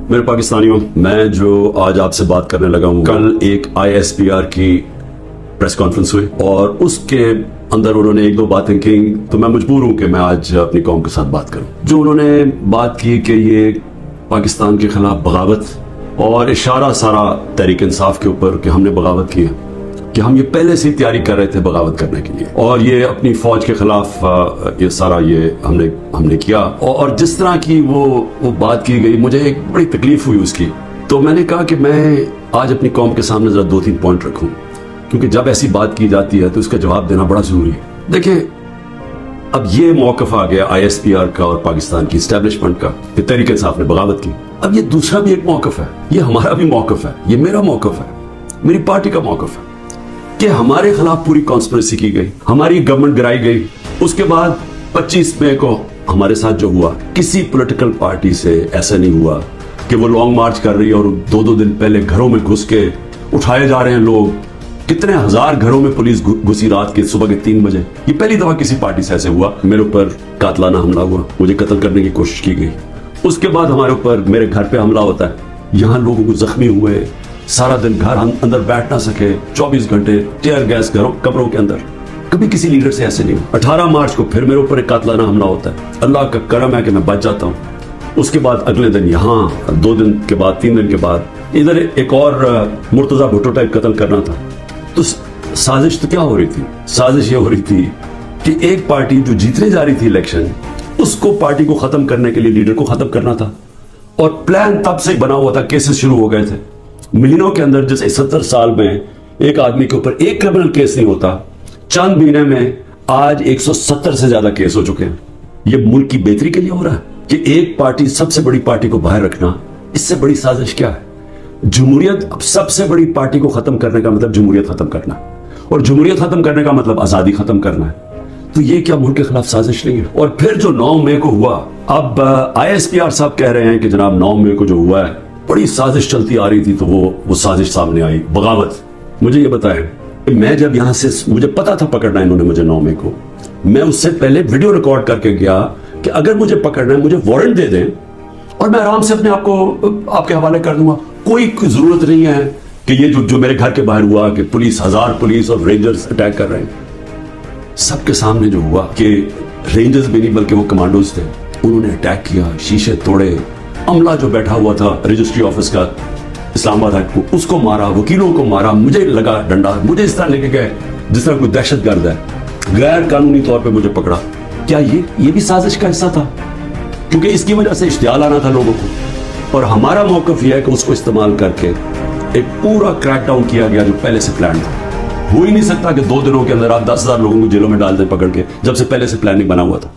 میرے پاکستانیوں، میں جو آج آپ سے بات کرنے لگا ہوں، کل ایک ISPR کی پریس کانفرنس ہوئی اور اس کے اندر انہوں نے ایک دو باتیں کی، تو میں مجبور ہوں کہ میں آج اپنی قوم کے ساتھ بات کروں. جو انہوں نے بات کی کہ یہ پاکستان کے خلاف بغاوت اور اشارہ سارا تحریک انصاف کے اوپر کہ ہم نے بغاوت کی ہے، کہ ہم یہ پہلے سے تیاری کر رہے تھے بغاوت کرنے کے لیے، اور یہ اپنی فوج کے خلاف یہ سارا یہ ہم نے کیا. اور جس طرح کی وہ بات کی گئی، مجھے ایک بڑی تکلیف ہوئی اس کی. تو میں نے کہا کہ میں آج اپنی قوم کے سامنے ذرا 2-3 پوائنٹ رکھوں، کیونکہ جب ایسی بات کی جاتی ہے تو اس کا جواب دینا بڑا ضروری ہے. دیکھیں، اب یہ موقف آ گیا ISPR کا اور پاکستان کی اسٹیبلشمنٹ کا کہ تحریک انصاف نے بغاوت کی. اب یہ دوسرا بھی ایک موقف ہے، یہ ہمارا بھی موقف ہے، یہ میرا موقف ہے، میری پارٹی کا موقف ہے کہ ہمارے خلاف پوری کانسپریسی کی گئی، ہماری گورنمنٹ گرائی گئی. اس کے بعد 25 مئی کو ہمارے ساتھ جو ہوا، کسی پولیٹیکل پارٹی سے ایسا نہیں ہوا کہ وہ لانگ مارچ کر رہی ہے اور 2 دن پہلے گھروں میں گھس کے اٹھائے جا رہے ہیں لوگ. کتنے ہزار گھروں میں پولیس گھسی رات کے صبح کے 3 بجے. یہ پہلی دفعہ کسی پارٹی سے ایسے ہوا. میرے اوپر قاتلانہ حملہ ہوا، مجھے قتل کرنے کی کوشش کی گئی. اس کے بعد ہمارے اوپر میرے گھر پہ حملہ ہوتا ہے، یہاں لوگوں کو زخمی ہوئے، سارا دن گھر اندر بیٹھ نہ سکے، 24 گھنٹے ٹیئر گیس کمروں کے اندر. کبھی کسی لیڈر سے ایسے نہیں ہوا. 18 مارچ کو پھر میرے اوپر ایک قاتلانہ حملہ ہوتا ہے. اللہ کا کرم ہے کہ میں بچ جاتا ہوں. اس کے بعد اگلے دن یہاں 2 دن کے بعد 3 دن کے بعد ادھر ایک اور مرتضی بھٹو ٹائپ قتل کرنا تھا. تو سازش تو کیا ہو رہی تھی؟ سازش یہ ہو رہی تھی کہ ایک پارٹی جو جیتنے جا رہی تھی الیکشن، اس کو پارٹی کو ختم کرنے کے لیے لیڈر کو ختم کرنا تھا. اور پلان تب سے بنا ہوا تھا، کیسز شروع ہو گئے تھے مہینوں کے اندر. جیسے 70 سال میں ایک آدمی کے اوپر ایک کرمنل کیس نہیں ہوتا، چند مہینے میں آج 170 سے زیادہ کیس ہو چکے ہیں. یہ ملک کی بہتری کے لیے ہو رہا ہے کہ ایک پارٹی، سب سے بڑی پارٹی کو باہر رکھنا. اس سے بڑی سازش کیا ہے؟ جمہوریت، سب سے بڑی پارٹی کو ختم کرنے کا مطلب جمہوریت ختم کرنا، اور جمہوریت ختم کرنے کا مطلب آزادی ختم کرنا ہے. تو یہ کیا ملک کے خلاف سازش نہیں ہے؟ اور پھر جو 9 مئی کو ہوا، اب ISPR صاحب کہہ رہے ہیں کہ جناب 9 مئی کو جو ہوا ہے بڑی سازش چلتی آ رہی تھی، تو وہ سازش سامنے آئی، بغاوت. مجھے یہ بتائیں، میں جب یہاں سے، مجھے پتا تھا پکڑنا انہوں نے مجھے 9 مئی کو، میں اس سے پہلے ویڈیو ریکارڈ کر کے گیا کہ اگر مجھے پکڑنا ہے مجھے وارنٹ دے دیں اور میں آرام سے اپنے آپ کو آپ کے حوالے کر دوں گا. کوئی ضرورت نہیں ہے کہ یہ جو میرے گھر کے باہر ہوا کہ پولیس، 1000 پولیس اور رینجرز اٹیک کر رہے ہیں. سب کے سامنے جو ہوا کہ رینجرز بھی نہیں بلکہ وہ کمانڈوز تھے، انہوں نے اٹیک کیا، شیشے توڑے. عملہ جو بیٹھا ہوا تھا رجسٹری آفس کا اسلام آباد کو، اس کو مارا، وکیلوں کو مارا. مجھے لگا ڈنڈا، مجھے اس طرح لے کے گئے جس طرح کوئی دہشت گرد ہے. غیر قانونی طور پہ مجھے پکڑا. کیا یہ بھی سازش کا حصہ تھا؟ کیونکہ اس کی وجہ سے اشتعال آنا تھا لوگوں کو. اور ہمارا موقف یہ ہے کہ اس کو استعمال کر کے ایک پورا کریک ڈاؤن کیا گیا جو پہلے سے پلان تھا. ہو ہی نہیں سکتا کہ 2 دنوں کے اندر آپ 10,000 لوگوں کو جیلوں میں ڈال دیں پکڑ کے، جب سے پہلے سے پلاننگ بنا ہوا تھا.